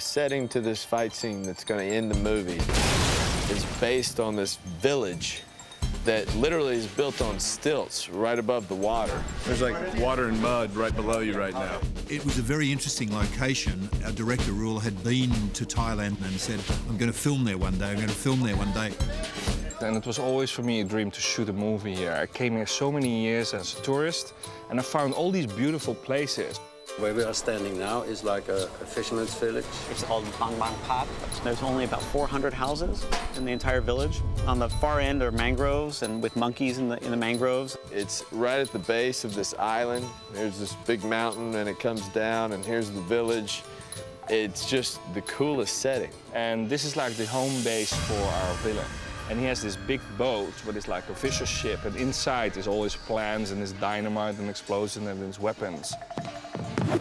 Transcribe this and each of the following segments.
setting to this fight scene that's going to end the movie is based on this village that literally is built on stilts right above the water. There's like water and mud right below you right now. It was a very interesting location. Our director, Rule, had been to Thailand and said, I'm going to film there one day, I'm going to film there one day. And it was always for me a dream to shoot a movie here. I came here so many years as a tourist, and I found all these beautiful places. Where we are standing now is like a fisherman's village. It's called Bang Bang Pat. There's only about 400 houses in the entire village. On the far end are mangroves and with monkeys in the mangroves. It's right at the base of this island. There's this big mountain and it comes down and here's the village. It's just the coolest setting. And this is like the home base for our villain. And he has this big boat, but it's like a fisher's ship, and inside is all his plans and his dynamite and explosions and his weapons.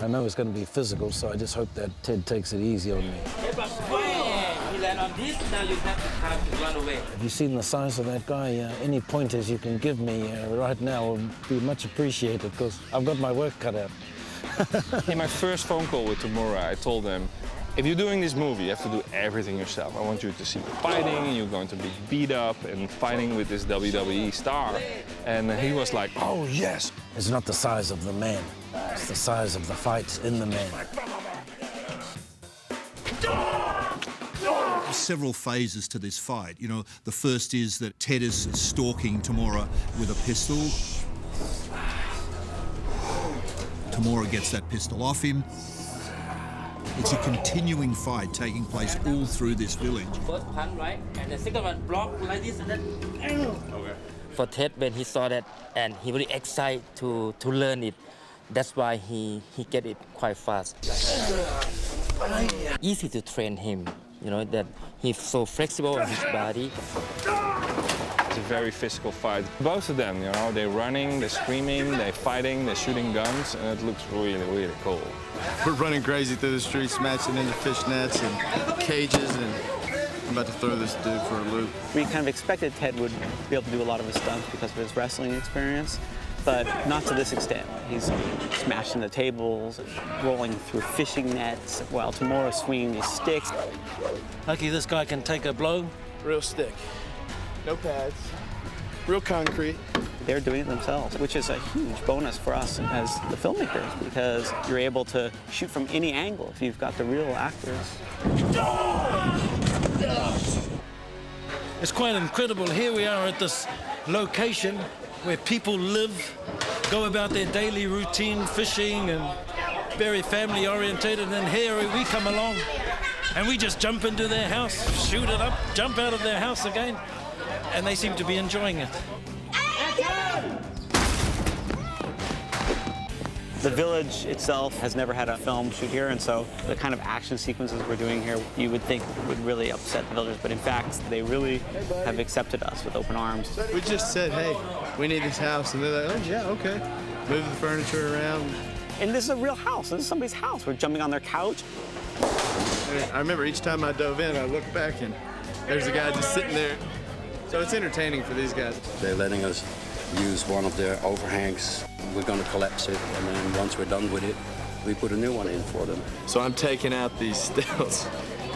I know it's going to be physical, so I just hope that Ted takes it easy on me. Have you seen the size of that guy? Any pointers you can give me right now would be much appreciated, because I've got my work cut out. In my first phone call with Tamura, I told him, if you're doing this movie, you have to do everything yourself. I want you to see fighting, you're going to be beat up and fighting with this WWE star. And he was like, oh, yes. It's not the size of the man. It's the size of the fights in the man. There's several phases to this fight. You know, the first is that Ted is stalking Tamura with a pistol. Tamura gets that pistol off him. It's a continuing fight taking place all through this village. First punch, right? And the second one block like this and then... Okay. For Ted, when he saw that, and he really excited to learn it, that's why he get it quite fast. Easy to train him, you know, that he's so flexible in his body. It's a very physical fight. Both of them, you know, they're running, they're screaming, they're fighting, they're shooting guns, and it looks really, really cool. We're running crazy through the streets, smashing into fish nets and cages, and I'm about to throw this dude for a loop. We kind of expected Ted would be able to do a lot of his stunts because of his wrestling experience, but not to this extent. He's smashing the tables, and rolling through fishing nets, while Tamura's swinging these sticks. Lucky this guy can take a blow. Real stick. No pads. Real concrete. They're doing it themselves, which is a huge bonus for us as the filmmakers, because you're able to shoot from any angle if you've got the real actors. It's quite incredible. Here we are at this location where people live, go about their daily routine, fishing and very family orientated, and then here we come along and we just jump into their house, shoot it up, jump out of their house again, and they seem to be enjoying it. The village itself has never had a film shoot here, and so the kind of action sequences we're doing here, you would think would really upset the villagers, but in fact, they really have accepted us with open arms. We just said, hey, we need this house, and they're like, oh, yeah, okay. Move the furniture around. And this is a real house. This is somebody's house. We're jumping on their couch. I remember each time I dove in, I looked back, and there's a guy just sitting there. So it's entertaining for these guys. They're letting us use one of their overhangs. We're going to collapse it, and then once we're done with it, we put a new one in for them. So I'm taking out these stilts,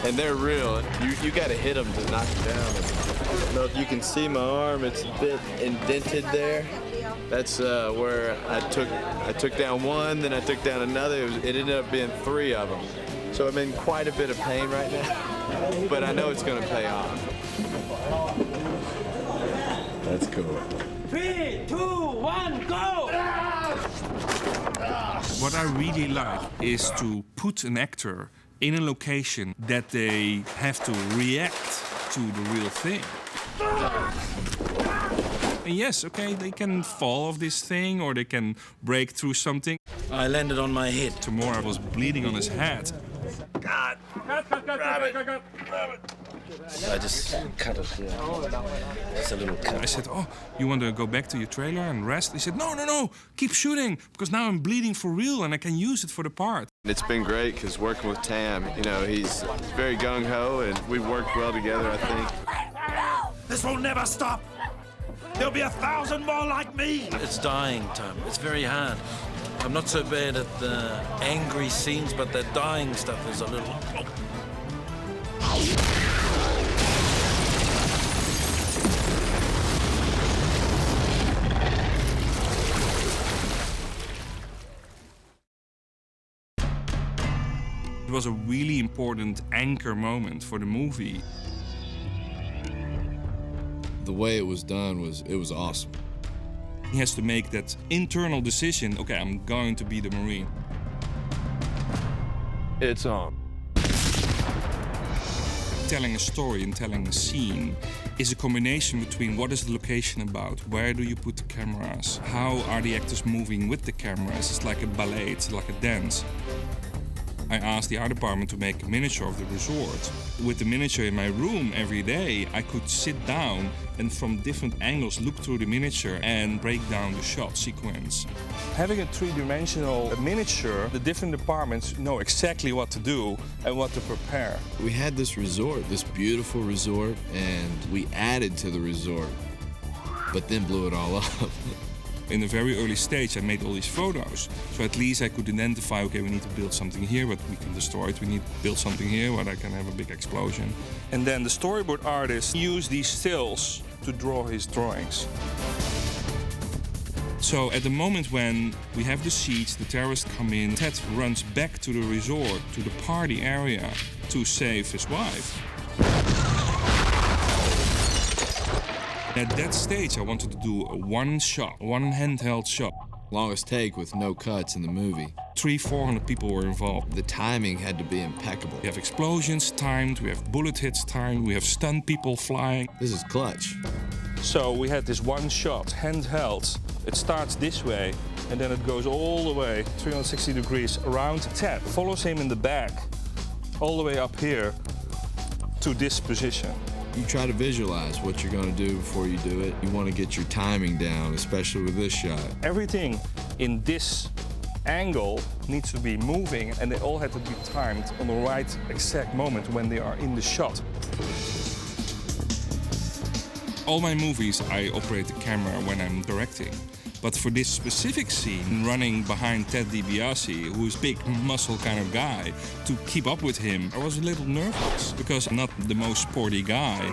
and they're real. You got to hit them to knock them down. I don't know if you can see my arm. It's a bit indented there. That's where I took down one, then I took down another. It ended up being 3 of them. So I'm in quite a bit of pain right now, but I know it's going to pay off. That's cool. 3, 2, 1, go! What I really like is to put an actor in a location that they have to react to the real thing. And yes, okay, they can fall off this thing or they can break through something. I landed on my head. Tamura was bleeding on his head. God! Grab it! I just cut it, yeah. It's a little cut. I said, oh, you want to go back to your trailer and rest? He said, no, keep shooting, because now I'm bleeding for real and I can use it for the part. It's been great, because working with Tam, you know, he's very gung-ho, and we've worked well together, I think. This will never stop! There'll be 1,000 more like me! It's dying, Tom. It's very hard. I'm not so bad at the angry scenes, but the dying stuff is a little... It was a really important anchor moment for the movie. The way it was done was awesome. He has to make that internal decision, okay, I'm going to be the Marine. It's on. Telling a story and telling a scene is a combination between what is the location about, where do you put the cameras, how are the actors moving with the cameras. It's like a ballet, it's like a dance. I asked the art department to make a miniature of the resort. With the miniature in my room every day, I could sit down and from different angles look through the miniature and break down the shot sequence. Having a three-dimensional miniature, the different departments know exactly what to do and what to prepare. We had this resort, this beautiful resort, and we added to the resort, but then blew it all up. In a very early stage, I made all these photos. So at least I could identify, okay, we need to build something here, but we can destroy it. We need to build something here, where I can have a big explosion. And then the storyboard artist used these stills to draw his drawings. So at the moment when we have the siege, the terrorists come in, Ted runs back to the resort, to the party area, to save his wife. At that stage, I wanted to do a one shot, one handheld shot. Longest take with no cuts in the movie. 300-400 people were involved. The timing had to be impeccable. We have explosions timed, we have bullet hits timed, we have stunned people flying. This is clutch. So we had this one shot, handheld. It starts this way, and then it goes all the way 360 degrees around. Ted follows him in the back, all the way up here to this position. You try to visualize what you're going to do before you do it. You want to get your timing down, especially with this shot. Everything in this angle needs to be moving, and they all had to be timed on the right exact moment when they are in the shot. All my movies, I operate the camera when I'm directing. But for this specific scene, running behind Ted Dibiase, who's a big muscle kind of guy, to keep up with him, I was a little nervous because I'm not the most sporty guy.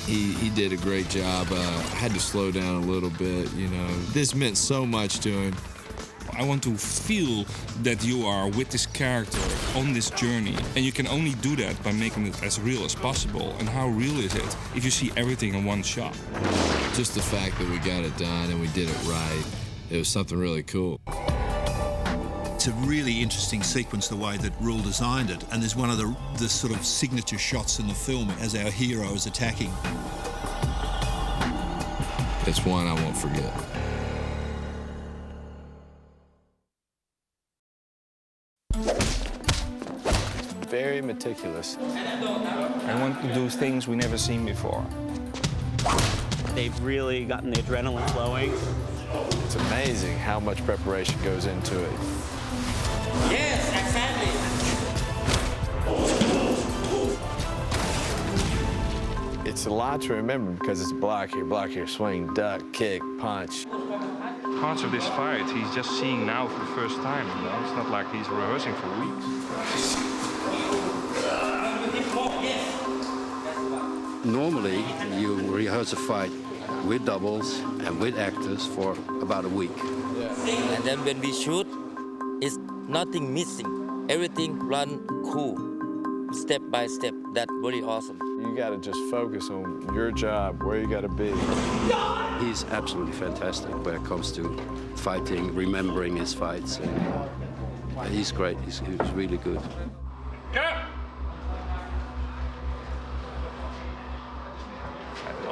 He did a great job. I had to slow down a little bit, you know. This meant so much to him. I want to feel that you are with this character on this journey. And you can only do that by making it as real as possible. And how real is it if you see everything in one shot? Just the fact that we got it done and we did it right, it was something really cool. It's a really interesting sequence, the way that Rule designed it. And there's one of the sort of signature shots in the film as our hero is attacking. It's one I won't forget. Very meticulous. I want to do things we never seen before. They've really gotten the adrenaline flowing. It's amazing how much preparation goes into it. Yes, exactly. It's a lot to remember because it's block here, swing, duck, kick, punch. Parts of this fight he's just seeing now for the first time, you know? It's not like he's rehearsing for weeks. Normally, you rehearse a fight with doubles and with actors for about a week. And then when we shoot, it's nothing missing. Everything run cool, step by step. That's really awesome. You got to just focus on your job, where you got to be. He's absolutely fantastic when it comes to fighting, remembering his fights. And he's great. He's really good.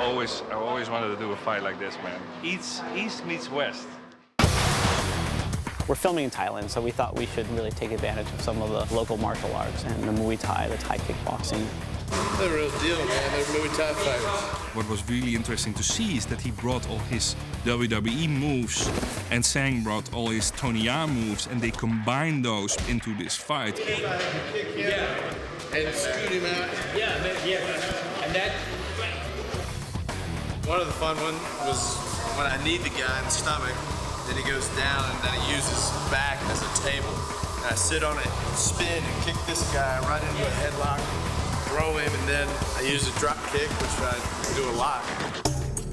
I always wanted to do a fight like this, man. East meets West. We're filming in Thailand, so we thought we should really take advantage of some of the local martial arts and the Muay Thai, the Thai kickboxing. They're the real deal, man. They're Muay Thai fighters. What was really interesting to see is that he brought all his WWE moves and Sang brought all his Tony Ya moves, and they combined those into this fight. Yeah. And scoot him out. Yeah. And that. One of the fun ones was when I kneed the guy in the stomach, then he goes down, and then he uses his back as a table. And I sit on it, spin, and kick this guy right into a headlock, throw him, and then I use a drop kick, which I do a lot.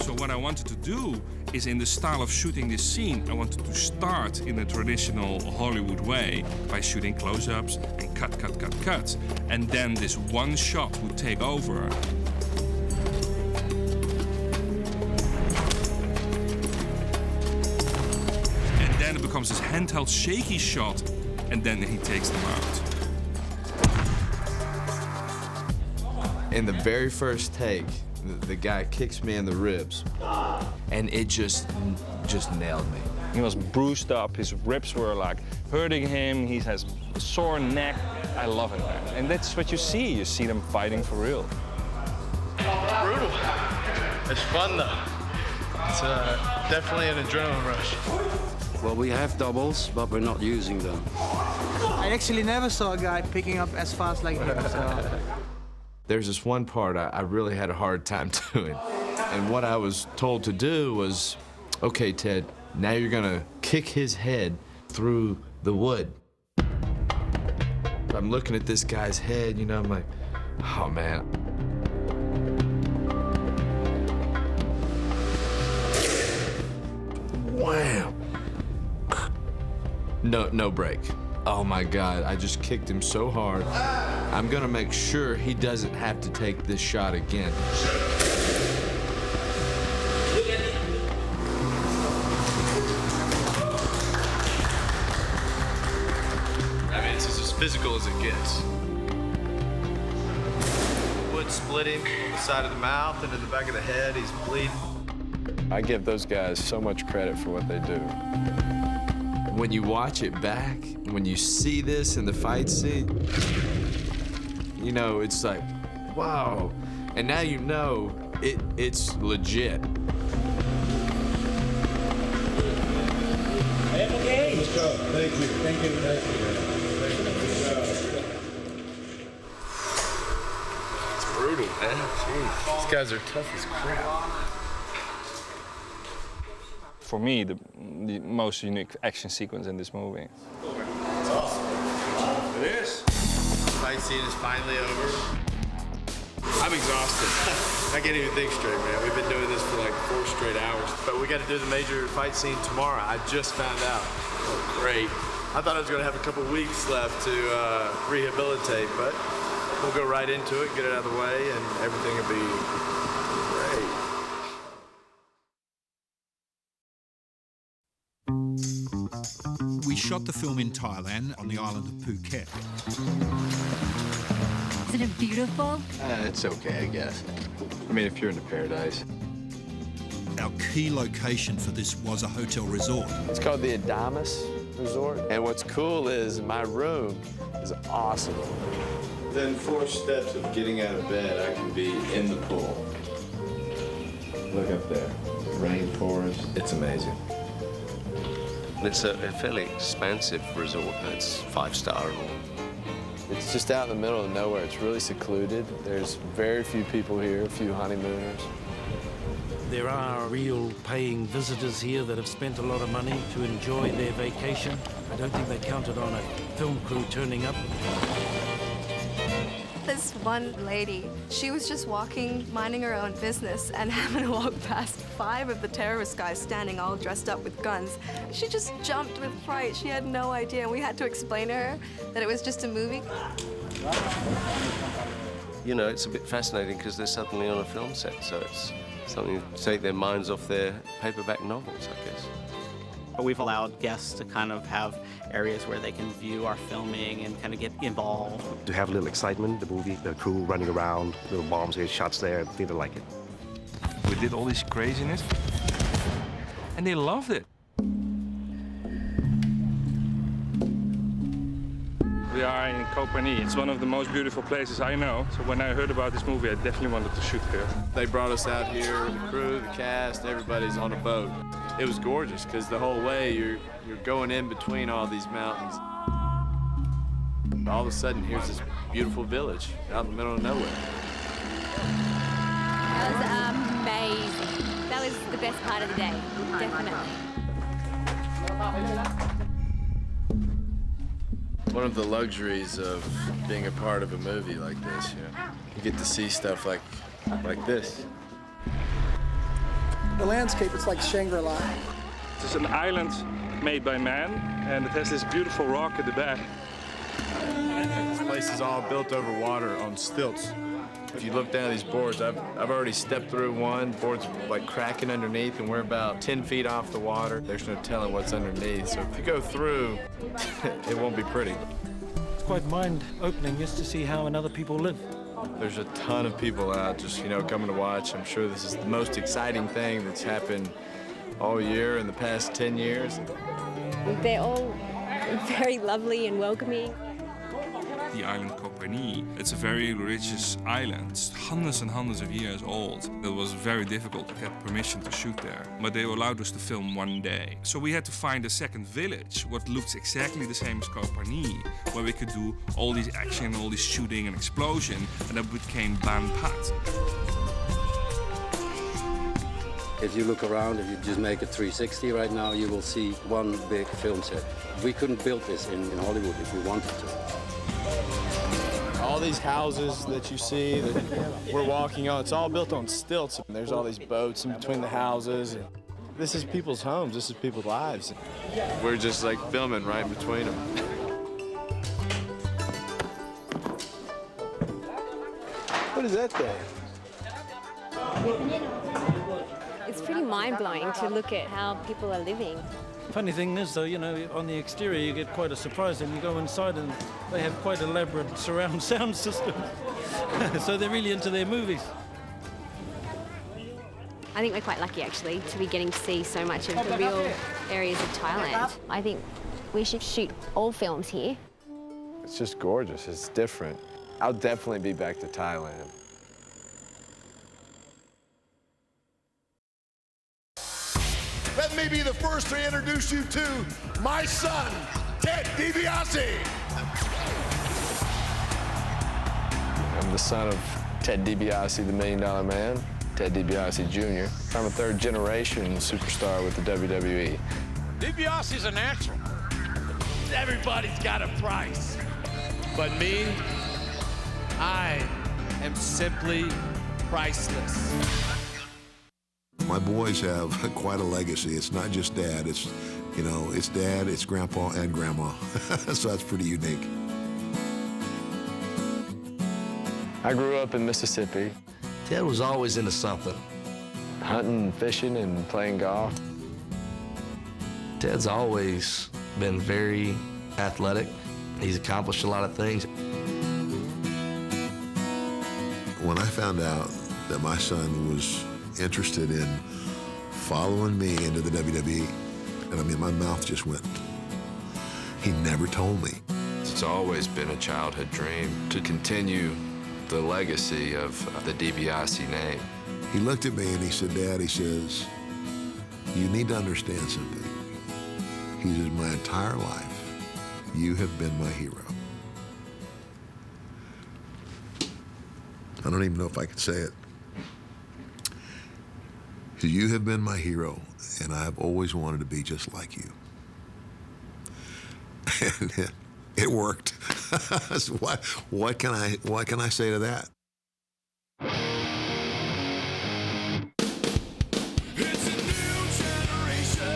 So what I wanted to do is, in the style of shooting this scene, I wanted to start in a traditional Hollywood way by shooting close-ups and cut. And then this one shot would take over. And then it becomes this handheld shaky shot, and then he takes them out. In the very first take, the guy kicks me in the ribs, and it just nailed me. He was bruised up, his ribs were like hurting him, he has a sore neck. I love it, man. And that's what you see them fighting for real. Brutal. It's fun though. It's definitely an adrenaline rush. Well, we have doubles, but we're not using them. I actually never saw a guy picking up as fast like him, so. There's this one part I really had a hard time doing. And what I was told to do was, okay, Ted, now you're gonna kick his head through the wood. I'm looking at this guy's head, you know, I'm like, oh man. Wham! No break. Oh my God, I just kicked him so hard. I'm gonna make sure he doesn't have to take this shot again. I mean, it's as physical as it gets. Wood splitting on the side of the mouth and in the back of the head, he's bleeding. I give those guys so much credit for what they do. When you watch it back, when you see this in the fight scene, you know, it's like, wow. And now you know it's legit. Okay. Let's go. Thank you. Thank you. Thank you. It's brutal, man. Jeez. These guys are tough as crap. For me, the most unique action sequence in this movie. It's awesome. It is. The fight scene is finally over. I'm exhausted. I can't even think straight, man. We've been doing this for like 4 straight hours. But we got to do the major fight scene tomorrow. I just found out. Oh, great. I thought I was going to have a couple weeks left to rehabilitate, but we'll go right into it, get it out of the way, and everything will be great. We shot the film in Thailand on the island of Phuket. Isn't it beautiful? It's okay, I guess. I mean, if you're into paradise. Our key location for this was a hotel resort. It's called the Dibiase Resort. And what's cool is my room is awesome. Within 4 steps of getting out of bed, I can be in the pool. Look up there. Rainforest. It's amazing. It's a fairly expansive resort. It's 5-star and all. It's just out in the middle of nowhere. It's really secluded. There's very few people here, a few honeymooners. There are real paying visitors here that have spent a lot of money to enjoy their vacation. I don't think they counted on a film crew turning up. This one lady, she was just walking, minding her own business, and happened to walk past 5 of the terrorist guys standing all dressed up with guns. She just jumped with fright. She had no idea, and we had to explain to her that it was just a movie. You know, it's a bit fascinating because they're suddenly on a film set, so it's something to take their minds off their paperback novels, I guess. We've allowed guests to kind of have areas where they can view our filming and kind of get involved. To have a little excitement, the movie, the crew running around, little bombs here, shots there, they didn't like it. We did all this craziness, and they loved it. We are in Koh Phangan. It's one of the most beautiful places I know. So when I heard about this movie, I definitely wanted to shoot here. They brought us out here, the crew, the cast, everybody's on a boat. It was gorgeous because the whole way you're going in between all these mountains. All of a sudden, here's this beautiful village out in the middle of nowhere. That was amazing. That was the best part of the day, definitely. One of the luxuries of being a part of a movie like this, you get to see stuff like this. The landscape, it's like Shangri-La. It's an island made by man, and it has this beautiful rock at the back. This place is all built over water on stilts. If you look down these boards, I've already stepped through one. Board's like cracking underneath, and we're about 10 feet off the water. There's no telling what's underneath. So if you go through, it won't be pretty. It's quite mind-opening just to see how other people live. There's a ton of people out just, coming to watch. I'm sure this is the most exciting thing that's happened all year in the past 10 years. They're all very lovely and welcoming. The island Compagnie, it's a very religious island. It's hundreds and hundreds of years old. It was very difficult to get permission to shoot there, but they allowed us to film one day. So we had to find a second village, what looked exactly the same as Compagnie, where we could do all these action, all this shooting and explosion, and that became Ban Pat. If you look around, if you just make a 360 right now, you will see one big film set. We couldn't build this in Hollywood if we wanted to. All these houses that you see that we're walking on, it's all built on stilts. There's all these boats in between the houses. This is people's homes. This is people's lives. We're just like filming right in between them. What is that thing? It's pretty mind-blowing to look at how people are living. Funny thing is, though, on the exterior you get quite a surprise, and you go inside and they have quite elaborate surround sound systems. So they're really into their movies. I think we're quite lucky, actually, to be getting to see so much of the real areas of Thailand. I think we should shoot all films here. It's just gorgeous. It's different. I'll definitely be back to Thailand. Let me be the first to introduce you to my son, Ted Dibiase. I'm the son of Ted Dibiase, the $1 Million Man, Ted Dibiase Jr. I'm a third-generation superstar with the WWE. Dibiase's a natural. Everybody's got a price. But me, I am simply priceless. My boys have quite a legacy. It's not just dad, it's dad, it's grandpa, and grandma. So that's pretty unique. I grew up in Mississippi. Ted was always into something. Hunting, fishing, and playing golf. Ted's always been very athletic. He's accomplished a lot of things. When I found out that my son was interested in following me into the WWE, and my mouth just went. He never told me. It's always been a childhood dream to continue the legacy of the Dibiase name. He looked at me and he said, Dad, he says, you need to understand something. He says, my entire life, you have been my hero. I don't even know if I can say it. You have been my hero, and I've always wanted to be just like you. And it worked. So what can I say to that? It's a new generation.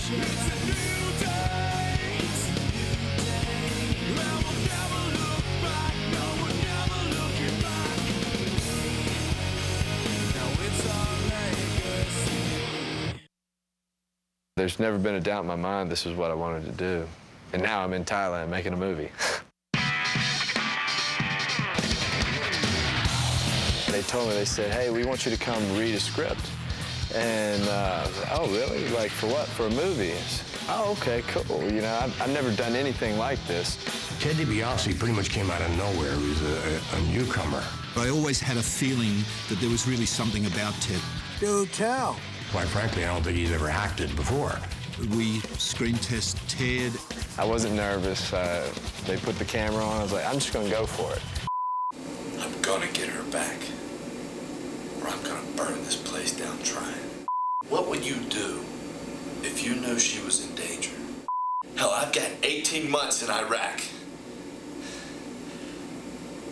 It's a new day. I will never look back. No, we're never looking back. Now it's our legacy. There's never been a doubt in my mind this is what I wanted to do. And now I'm in Thailand making a movie. They told me, they said, hey, we want you to come read a script. And, oh, really? Like, for what? For a movie? Oh, okay, cool. I've never done anything like this. Ted Dibiase pretty much came out of nowhere. He was a newcomer. I always had a feeling that there was really something about Ted. Do tell. Quite frankly, I don't think he's ever acted before. We screen test Ted. I wasn't nervous. They put the camera on. I was like, I'm just going to go for it. I'm gonna get her back, or I'm gonna burn this place down trying. What would you do if you know she was in danger. Hell, I've got 18 months in Iraq.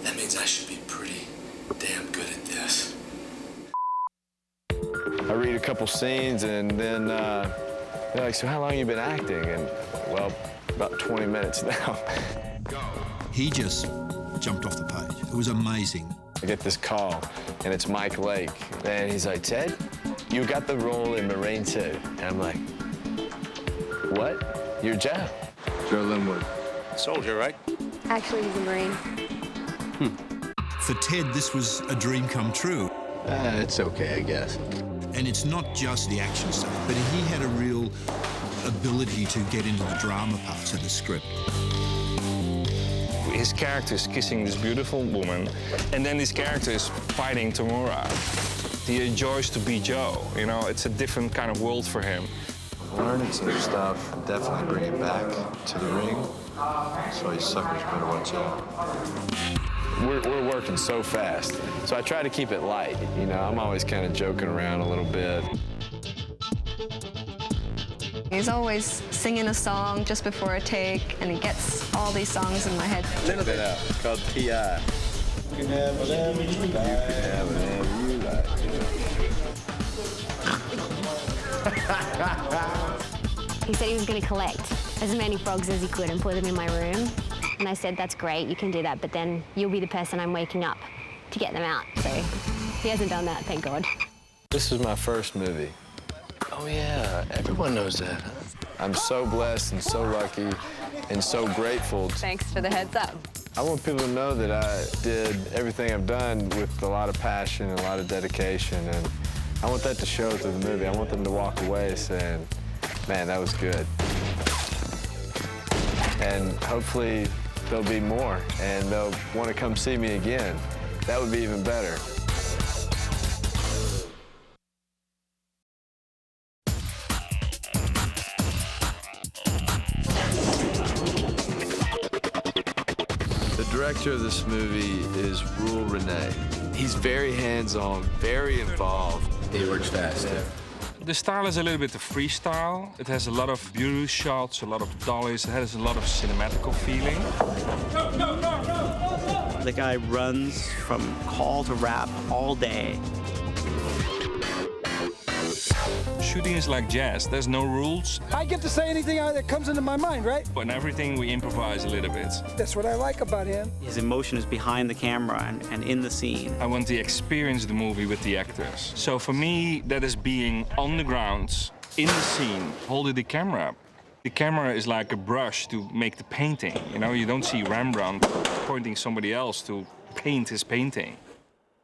That means I should be pretty damn good at this. I read a couple scenes and then they're like, so how long have you been acting? And well, about 20 minutes now. He just jumped off the page. It was amazing. I get this call and it's Mike Lake. And he's like, Ted, you got the role in Marine 2. And I'm like, what? You're Joe. Joe Linwood. Soldier, right? Actually, he's a Marine. For Ted, this was a dream come true. It's okay, I guess. And it's not just the action stuff, but he had a real ability to get into the drama parts of the script. His character is kissing this beautiful woman, and then his character is fighting Tamura. He enjoys to be Joe, you know, it's a different kind of world for him. Learning some stuff, definitely bring it back to the ring. So you suckers better watch out. We're working so fast, so I try to keep it light. You know, I'm always kind of joking around a little bit. He's always singing a song just before a take, and he gets all these songs in my head. Check that out. It's called T.I. You can have whatever you like. You can have whatever you like. He said he was going to collect as many frogs as he could and put them in my room. And I said, that's great, you can do that, but then you'll be the person I'm waking up to get them out. So he hasn't done that, thank God. This is my first movie. Oh yeah, everyone knows that. I'm so blessed and so lucky and so grateful. Thanks for the heads up. I want people to know that I did everything I've done with a lot of passion and a lot of dedication, and I want that to show through the movie. I want them to walk away saying, man, that was good. And hopefully there'll be more, and they'll want to come see me again. That would be even better. The director of this movie is Rule Renee. He's very hands-on, very involved. He works fast. Yeah. The style is a little bit of freestyle. It has a lot of beauty shots, a lot of dollies. It has a lot of cinematical feeling. The guy runs from call to rap all day. Shooting is like jazz. There's no rules. I get to say anything that comes into my mind, right? And everything we improvise a little bit. That's what I like about him. His emotion is behind the camera and in the scene. I want to experience the movie with the actors. So for me, that is being on the ground, in the scene, holding the camera. The camera is like a brush to make the painting. You know, you don't see Rembrandt pointing somebody else to paint his painting.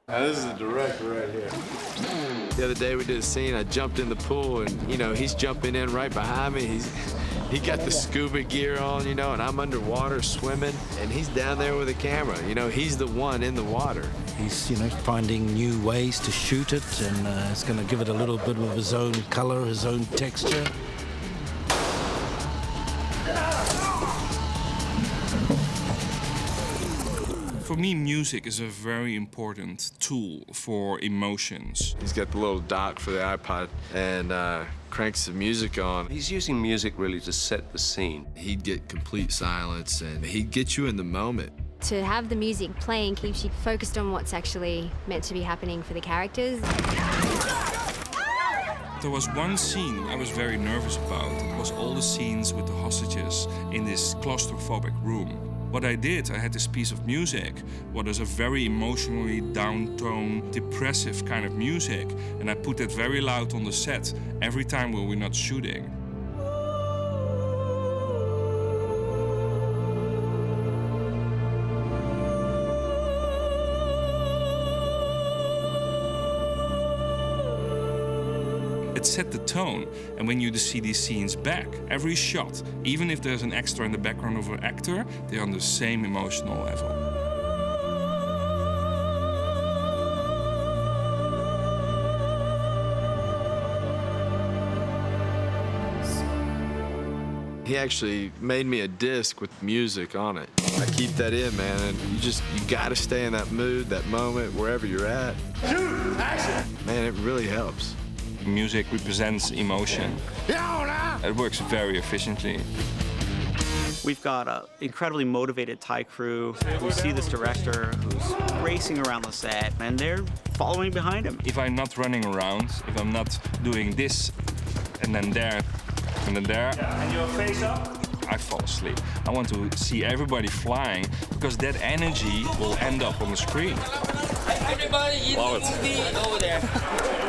Now, this is the director right here. The other day we did a scene, I jumped in the pool and, you know, he's jumping in right behind me. He got the scuba gear on, you know, and I'm underwater swimming, and he's down there with a camera. You know, he's the one in the water. He's, you know, finding new ways to shoot it, and it's going to give it a little bit of his own color, his own texture. For me, music is a very important tool for emotions. He's got the little dock for the iPod and cranks the music on. He's using music really to set the scene. He'd get complete silence and he'd get you in the moment. To have the music playing keeps you focused on what's actually meant to be happening for the characters. There was one scene I was very nervous about. It was all the scenes with the hostages in this claustrophobic room. What I did, I had this piece of music, what is a very emotionally down-tone, depressive kind of music, and I put that very loud on the set every time when we're not shooting. It set the tone, and when you see these scenes back, every shot, even if there's an extra in the background of an actor, they're on the same emotional level. He actually made me a disc with music on it. I keep that in, man, and you gotta stay in that mood, that moment, wherever you're at. Shoot! Action! Man, it really helps. Music represents emotion. It works very efficiently. We've got an incredibly motivated Thai crew. We see this director who's racing around the set, and they're following behind him. If I'm not running around, if I'm not doing this, and then there, and then there, And your face up. I fall asleep. I want to see everybody flying, because that energy will end up on the screen. Everybody in the movie over there.